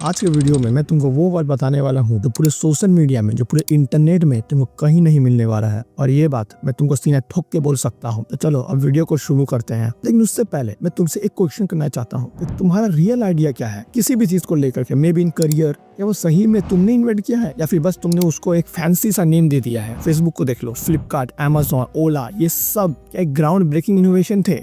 आज के वीडियो में मैं तुमको वो बात बताने वाला हूँ जो पूरे सोशल मीडिया में, जो पूरे इंटरनेट में तुमको कहीं नहीं मिलने वाला है, और ये बात मैं तुमको सीना ठोक के बोल सकता हूँ। तो चलो अब वीडियो को शुरू करते हैं। लेकिन उससे पहले मैं तुमसे एक क्वेश्चन करना चाहता हूँ कि तुम्हारा रियल आइडिया क्या है किसी भी चीज को लेकर के, मे बी इन करियर, या वो सही में तुमने इन्वेंट किया है या फिर बस तुमने उसको एक फैंसी सा नेम दे दिया है। फेसबुक को देख लो, फ्लिपकार्ट, अमेज़न, ओला, ये सब क्या ग्राउंड ब्रेकिंग इनोवेशन थे?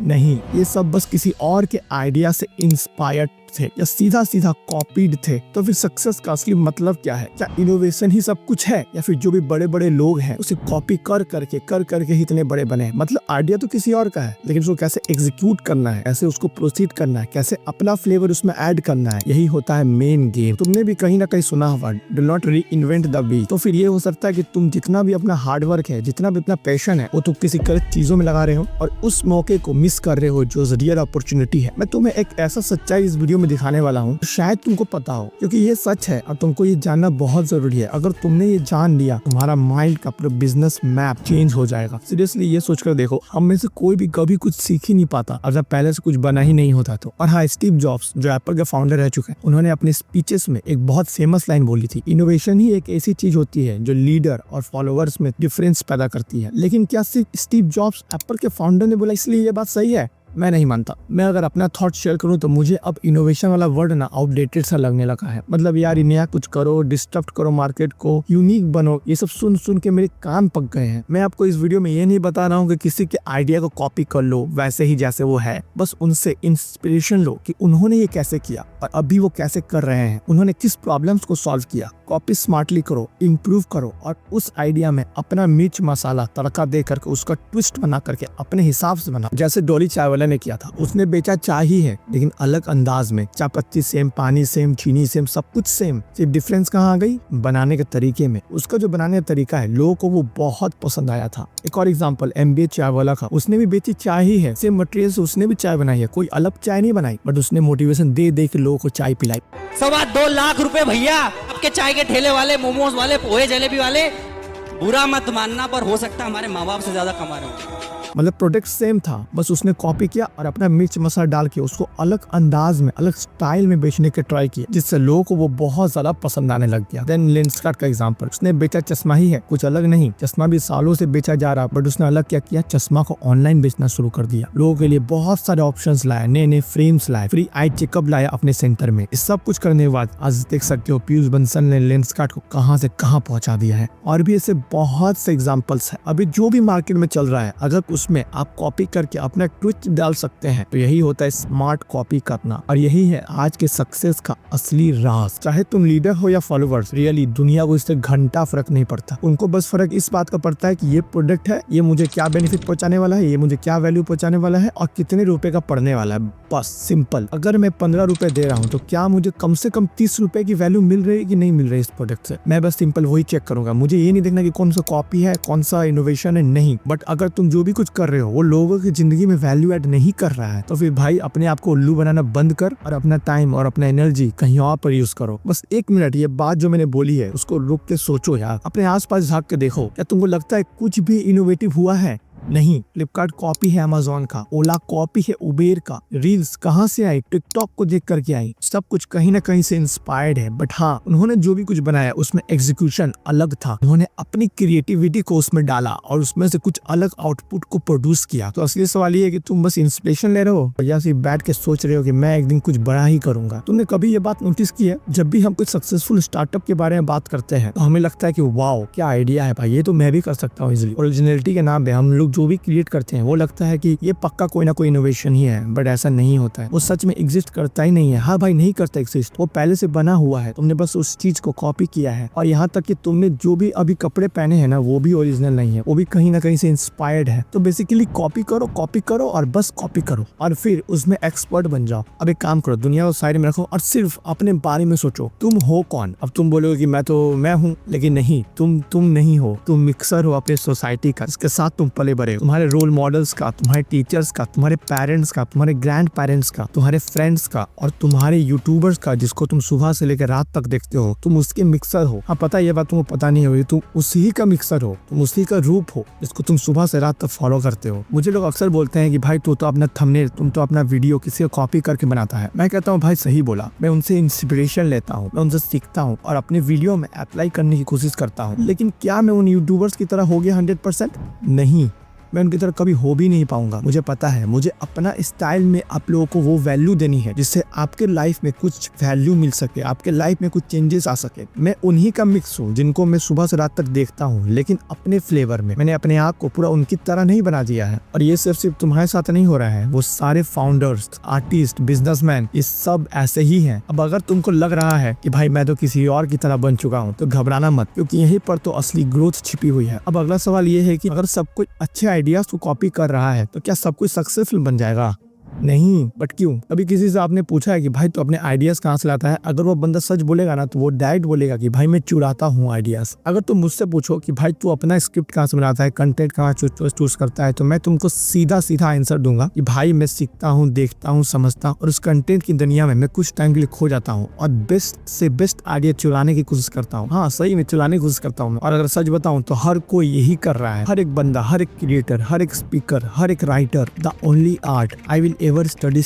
नहीं, ये सब बस किसी और के आइडिया से इंस्पायर्ड थे या सीधा सीधा कॉपीड थे। तो फिर सक्सेस का असली मतलब क्या है? क्या इनोवेशन ही सब कुछ है, या फिर जो भी बड़े बड़े लोग हैं उसे कॉपी कर करके ही इतने बड़े बने हैं? मतलब आइडिया तो किसी और का है, लेकिन उसको कैसे एग्जीक्यूट करना है, कैसे उसको प्रोसीड करना है, कैसे अपना फ्लेवर उसमें ऐड करना है, यही होता है मेन गेम। तुमने भी कहीं ना कहीं सुना होगा, डू नॉट री इन्वेंट द व्हील। तो फिर ये हो सकता है कि तुम जितना भी अपना हार्डवर्क है, जितना भी अपना पैशन है, वो तुम किसी गलत चीजों में लगा रहे हो और उस मौके को मिस कर रहे हो जो रियल अपॉर्चुनिटी है। मैं तुम्हें एक ऐसा सच्चाई इस वीडियो में दिखाने वाला हूँ, शायद तुमको पता हो, क्योंकि ये सच है और तुमको ये जानना बहुत जरूरी है। अगर तुमने ये जान लिया, तुम्हारा माइंड का पूरा बिजनेस मैप चेंज हो जाएगा। सीरियसली ये सोचकर देखो, हम में से कोई भी कभी कुछ सीख ही नहीं पाता अगर पहले से कुछ बना ही नहीं होता तो। और हाँ, स्टीव जॉब्स जो एप्पल के फाउंडर रह चुके हैं, उन्होंने अपने स्पीचेस में एक बहुत फेमस लाइन बोली थी, इनोवेशन ही एक ऐसी चीज होती है जो लीडर और फॉलोअर्स में डिफरेंस पैदा करती है। लेकिन क्या सिर्फ स्टीव जॉब्स एप्पल के फाउंडर ने बोला इसलिए ये बात सही है? मैं नहीं मानता। मैं अगर अपना थॉट शेयर करूं तो मुझे अब इनोवेशन वाला वर्ड ना आउटडेटेड सा लगने लगा है। मतलब यार, नया कुछ करो, डिस्टर्ब करो मार्केट को, यूनिक बनो, ये सब सुन सुन के मेरे कान पक गए हैं। मैं आपको इस वीडियो में ये नहीं बता रहा हूँ कि किसी के आइडिया को कॉपी कर लो वैसे ही जैसे वो है। बस उनसे इंस्पिरेशन लो कि उन्होंने ये कैसे किया और अभी वो कैसे कर रहे हैं, उन्होंने किस प्रॉब्लम्स को सॉल्व किया। कॉपी स्मार्टली करो, इम्प्रूव करो और उस आइडिया में अपना मिर्च मसाला तड़का दे करके उसका ट्विस्ट बना करके अपने हिसाब से बना। जैसे डॉली चाय वाला ने किया था, उसने बेचा चाय ही है लेकिन अलग अंदाज में। चाय पत्ती सेम, पानी सेम, चीनी सेम, सब कुछ सेम, सिर्फ डिफरेंस कहाँ आ गई? बनाने के तरीके में। उसका जो बनाने का तरीका है, लोगों को वो बहुत पसंद आया था। एक और एग्जांपल MBA चाय वाला का, उसने भी बेची चाय ही है, सेम मटेरियल से उसने भी चाय बनाई है, कोई अलग चाय नहीं बनाई, बट उसने मोटिवेशन दे दे के लोगों को चाय पिलाई। 2.25 लाख रुपए भैया, आपके चाय के ठेले वाले, मोमोज वाले, पोहे जलेबी वाले, बुरा मत मानना पर हो सकता है हमारे माँ बाप से ज्यादा कमा रहे हो। मतलब प्रोडक्ट सेम था, बस उसने कॉपी किया और अपना मिर्च मसाला डाल के उसको अलग अंदाज में, अलग स्टाइल में बेचने के ट्राई किया, जिससे लोगों को वो बहुत ज्यादा पसंद आने लग गया। देन लेंसकार्ट का एग्जांपल, उसने बेचा चश्मा ही है, कुछ अलग नहीं। चश्मा भी सालों से बेचा जा रहा, बट उसने अलग क्या किया? चश्मा को ऑनलाइन बेचना शुरू कर दिया। लोगों के लिए बहुत सारे ऑप्शंस लाए, नए नए फ्रेम्स लाए, फ्री आई चेकअप लाया अपने सेंटर में। इस सब कुछ करने के बाद आज देख सकते हो पीयूष बंसल ने लेंसकार्ट को कहां से कहां पहुंचा दिया है। और भी ऐसे बहुत से एग्जांपल्स है। अभी जो भी मार्केट में चल रहा है, अगर उसमें आप कॉपी करके अपना ट्विस्ट डाल सकते हैं तो यही होता है स्मार्ट कॉपी करना। और यही है आज के सक्सेस का असली राज। चाहे तुम लीडर हो या फॉलोअर्स, रियली दुनिया को इससे घंटा फर्क नहीं पड़ता। उनको बस फर्क इस बात का पड़ता है कि ये प्रोडक्ट है, ये मुझे क्या बेनिफिट पहुंचाने वाला है, ये मुझे क्या वैल्यू पहुंचाने वाला है और कितने रुपए का पड़ने वाला है। बस सिंपल। अगर मैं 15 रुपए दे रहा हूँ तो क्या मुझे कम से कम 30 रुपए की वैल्यू मिल रही है कि नहीं मिल रही इस प्रोडक्ट से? मैं बस सिंपल वही चेक करूंगा। मुझे ये नहीं देखना कि कौन सा कॉपी है, कौन सा इनोवेशन है, नहीं। बट अगर तुम जो भी कुछ कर रहे हो वो लोगों की जिंदगी में वैल्यू ऐड नहीं कर रहा है तो फिर भाई अपने आप को उल्लू बनाना बंद कर और अपना टाइम और अपना एनर्जी कहीं और पर यूज करो। बस 1 मिनट ये बात जो मैंने बोली है उसको रुक के सोचो यार। अपने आसपास झांक के देखो, क्या तुमको लगता है कुछ भी इनोवेटिव हुआ है? नहीं। फ्लिपकार्ट कॉपी है अमेज़न का, ओला कॉपी है उबेर का, रील्स कहाँ से आई? टिकटॉक को देख करके आई। सब कुछ कहीं ना कहीं से इंस्पायर्ड है। बट हाँ, उन्होंने जो भी कुछ बनाया उसमें एग्जीक्यूशन अलग था। उन्होंने अपनी क्रिएटिविटी को उसमें डाला और उसमें से कुछ अलग आउटपुट को प्रोड्यूस किया। तो असली सवाल ये है कि तुम बस इंस्पिरेशन ले रहे हो या सिर्फ बैठ के सोच रहे हो कि मैं एक दिन कुछ बड़ा ही करूंगा। तुमने कभी ये बात नोटिस की है, जब भी हम कुछ सक्सेसफुल स्टार्टअप के बारे में बात करते हैं तो हमें लगता है कि वाओ क्या आइडिया है भाई, ये तो मैं भी कर सकता हूँ इजीली। ओरिजिनलिटी के नाम पे हम लोग जो भी क्रिएट करते हैं वो लगता है कि ये पक्का कोई ना कोई इनोवेशन ही है, बट ऐसा नहीं होता है। वो सच में एग्जिस्ट करता ही नहीं है। हाँ भाई, नहीं करता एग्जिस्ट, वो पहले से बना हुआ है, तुमने बस उस चीज को कॉपी किया है। और यहाँ तक कि तुमने जो भी अभी कपड़े पहने हैं ना, वो भी ओरिजिनल नहीं है, वो भी कहीं ना कहीं से इंस्पायर्ड है। तो बेसिकली कॉपी करो और बस कॉपी करो और फिर उसमें एक्सपर्ट बन जाओ। अब एक काम करो, दुनिया को साइड में रखो और सिर्फ अपने बारे में सोचो, तुम हो कौन? अब तुम बोलोगे कि मैं हूँ, लेकिन नहीं, तुम नहीं हो, तुम मिक्सर हो अपने सोसाइटी का, इसके साथ तुम पले बड़े, तुम्हारे रोल मॉडल्स का, तुम्हारे टीचर्स का, तुम्हारे पेरेंट्स का, तुम्हारे ग्रैंड पेरेंट्स का, तुम्हारे फ्रेंड्स का और तुम्हारे यूट्यूबर्स का जिसको तुम सुबह से लेकर रात तक देखते हो, तुम उसके मिक्सर हो। हाँ पता ये बात तुमको पता नहीं होगी, तुम उसी का मिक्सर हो, तुम उसी का रूप हो जिसको तुम सुबह से रात तक फॉलो करते हो। मुझे लोग अक्सर बोलते हैं कि भाई तू तो अपना थंबनेल, तुम तो अपना वीडियो किसी को कॉपी करके बनाता है। मैं कहता हूँ भाई सही बोला, मैं उनसे इंस्पिरेशन लेता हूँ, मैं उनसे सीखता हूँ और अपने वीडियो में अप्लाई करने की कोशिश करता हूँ। लेकिन क्या मैं उन यूट्यूबर्स की तरह हो गया 100%? नहीं, मैं उनकी तरह कभी हो भी नहीं पाऊंगा। मुझे पता है, मुझे अपना स्टाइल में आप लोगों को वो वैल्यू देनी है जिससे आपके लाइफ में कुछ वैल्यू मिल सके, आपके लाइफ में कुछ चेंजेस आ सके। मैं उन्हीं का मिक्स हूँ जिनको मैं सुबह से रात तक देखता हूँ, लेकिन अपने फ्लेवर में। मैंने अपने आप को पूरा उनकी तरह नहीं बना दिया है। और ये सिर्फ तुम्हारे साथ नहीं हो रहा है, वो सारे फाउंडर्स, आर्टिस्ट, बिजनेसमैन, ये सब ऐसे ही हैं। अब अगर तुमको लग रहा है कि भाई मैं तो किसी और की तरह बन चुका हूँ, तो घबराना मत, क्योंकि यहीं पर तो असली ग्रोथ छिपी हुई है। अब अगला सवाल ये है कि अगर सब कुछ अच्छे आइडियाज को कॉपी कर रहा है तो क्या सब कुछ सक्सेसफुल बन जाएगा? नहीं, बट क्यों? कभी किसी से आपने पूछा है कि भाई तो अपने आइडियाज कहाँ से लाता है? अगर वो बंदा सच बोलेगा ना तो वो डायरेक्ट बोलेगा कि भाई मैं चुराता हूँ आइडियाज। अगर तुम मुझसे पूछो कि भाई तू अपना स्क्रिप्ट कहाँ से बनाता है, कंटेंट कहाँ चूज करता है, तो मैं तुमको सीधा आंसर दूंगा कि भाई मैं सीखता हूँ, देखता हूँ, समझता हूँ और उस कंटेंट की दुनिया में मैं कुछ टाइम के लिए खो जाता हूँ और बेस्ट से बेस्ट आइडिया चुराने की कोशिश करता हूँ। हाँ सही में चुराने की कोशिश करता हूँ। और अगर सच बताऊँ तो हर कोई यही कर रहा है। हर एक बंदा, हर एक क्रिएटर, हर एक स्पीकर, हर एक writer. The only art I will ever study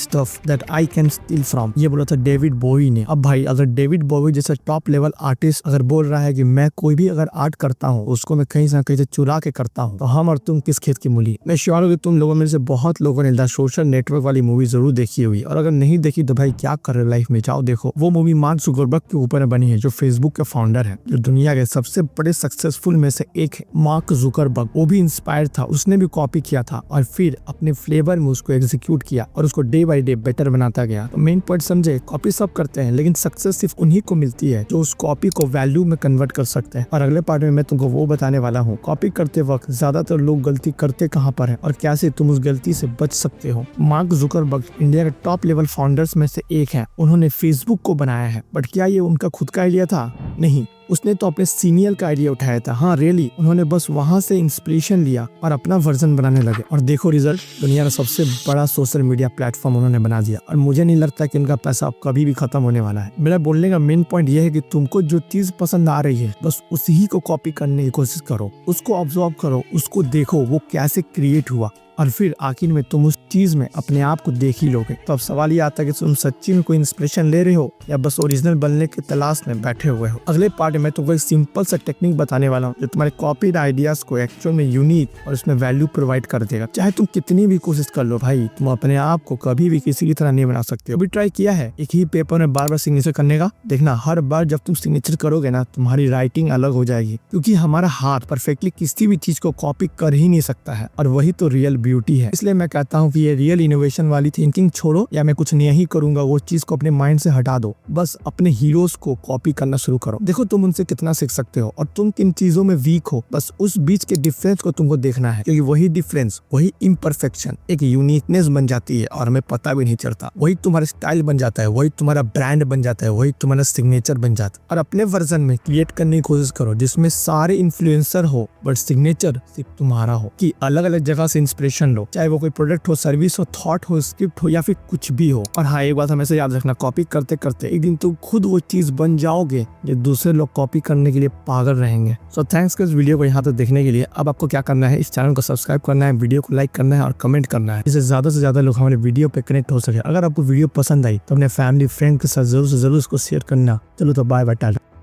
that I can steal from, ये बोला था डेविड बोवी ने। अब भाई अगर डेविड बोवी जैसा टॉप लेवल आर्टिस्ट अगर बोल रहा है कि मैं कोई भी अगर आर्ट करता हूँ उसको मैं कहीं से कहीं से चुरा के करता हूँ, तो हम और तुम किस खेत की मूली। मैं श्योर हूँ कि तुम लोगों में से बहुत लोगों ने द सोशल नेटवर्क वाली मूवी जरूर देखी हुई, और अगर नहीं देखी तो भाई क्या कर रहे लाइफ में, जाओ देखो। वो मूवी मार्क जुकरबर्ग के ऊपर बनी है, जो फेसबुक के फाउंडर है, जो दुनिया के सबसे बड़े सक्सेसफुल में से एक है। मार्क जुकरबर्ग वो भी इंस्पायर था, उसने भी कॉपी किया था और फिर अपने फ्लेवर में उसको एग्जीक्यूट किया और उसको डे बाय डे बेटर बनाता गया। तो मेन पॉइंट समझे, कॉपी सब करते हैं लेकिन सक्सेस सिर्फ उन्हीं को मिलती है जो उस कॉपी को वैल्यू में कन्वर्ट कर सकते हैं। और अगले पार्ट में मैं तुमको वो बताने वाला हूँ, कॉपी करते वक्त ज्यादातर लोग गलती करते कहाँ पर है और कैसे तुम उस गलती से बच सकते हो। मार्क जुकरबर्ग इंडिया के टॉप लेवल फाउंडर्स में से एक है। उन्होंने फेसबुक को बनाया है, बट क्या ये उनका खुद का आइडिया था? नहीं, उसने तो अपने सीनियर का आइडिया उठाया था। हाँ रियली, उन्होंने बस वहां से इंस्पिरेशन लिया और अपना वर्जन बनाने लगे और देखो रिजल्ट, दुनिया का सबसे बड़ा सोशल मीडिया प्लेटफॉर्म उन्होंने बना दिया। और मुझे नहीं लगता कि उनका पैसा कभी भी खत्म होने वाला है। मेरा बोलने का मेन पॉइंट यह है कि तुमको जो चीज पसंद आ रही है बस उसी को कॉपी करने की कोशिश करो, उसको ऑब्जर्व करो, उसको देखो वो कैसे क्रिएट हुआ और फिर आखिर में तुम उस चीज में अपने आप को देख ही लोगे। तो अब सवाल ये आता है कि तुम सच्ची में कोई इंस्पिरेशन ले रहे हो या बस ओरिजिनल बनने की तलाश में बैठे हुए हो। अगले पार्ट में तुमको एक सिंपल सा टेक्निक बताने वाला हूँ जो तुम्हारे कॉपीड आइडियाज को एक्चुअल में यूनिक और उसमें वैल्यू प्रोवाइड कर देगा। चाहे तुम कितनी भी कोशिश कर लो भाई, तुम अपने आप को कभी भी किसी की तरह नहीं बना सकते। अभी ट्राई किया है एक ही पेपर में बार बार सिग्नेचर करने का? देखना हर बार जब तुम सिग्नेचर करोगे ना, तुम्हारी राइटिंग अलग हो जाएगी, क्योंकि हमारा हाथ परफेक्टली किसी भी चीज को कॉपी कर ही नहीं सकता है और वही तो रियल ब्यूटी है। इसलिए मैं कहता हूँ कि ये रियल इनोवेशन वाली थिंकिंग छोड़ो या मैं कुछ नया ही करूंगा वो चीज को अपने माइंड से हटा दो। बस अपने हीरोज को कॉपी करना शुरू करो, देखो तुम उनसे कितना सीख सकते हो और तुम किन चीजों में वीक हो। बस उस बीच के डिफरेंस को तुमको देखना है, क्योंकि वही डिफरेंस, वही इम्परफेक्शन एक यूनिकनेस बन जाती है और हमें पता भी नहीं चलता। वही तुम्हारा स्टाइल बन जाता है, वही तुम्हारा ब्रांड बन जाता है, वही तुम्हारा सिग्नेचर बन जाता है। और अपने वर्जन में क्रिएट करने की कोशिश करो जिसमें सारे इन्फ्लुएंसर हो बट सिग्नेचर सिर्फ तुम्हारा हो। कि अलग अलग जगह से इंस्पिरेशन लो, चाहे वो कोई प्रोडक्ट हो, सर्विस हो, थॉट हो, स्क्रिप्ट हो या फिर कुछ भी हो। और हाँ एक बात हमेशा याद रखना, कॉपी करते करते एक दिन तुम खुद वो चीज बन जाओगे जो दूसरे लोग कॉपी करने के लिए पागल रहेंगे। सो थैंक्स इस वीडियो को यहाँ तक देखने के लिए। अब आपको क्या करना है, इस चैनल को सब्सक्राइब करना है, वीडियो को लाइक करना है और कमेंट करना है, इससे ज्यादा से ज्यादा लोग हमारे वीडियो पे कनेक्ट हो सके। अगर आपको वीडियो पसंद आई तो अपने फैमिली फ्रेंड के साथ जरूर से जरूर उसको शेयर करना। चलो तो बाय बाय, टाटा।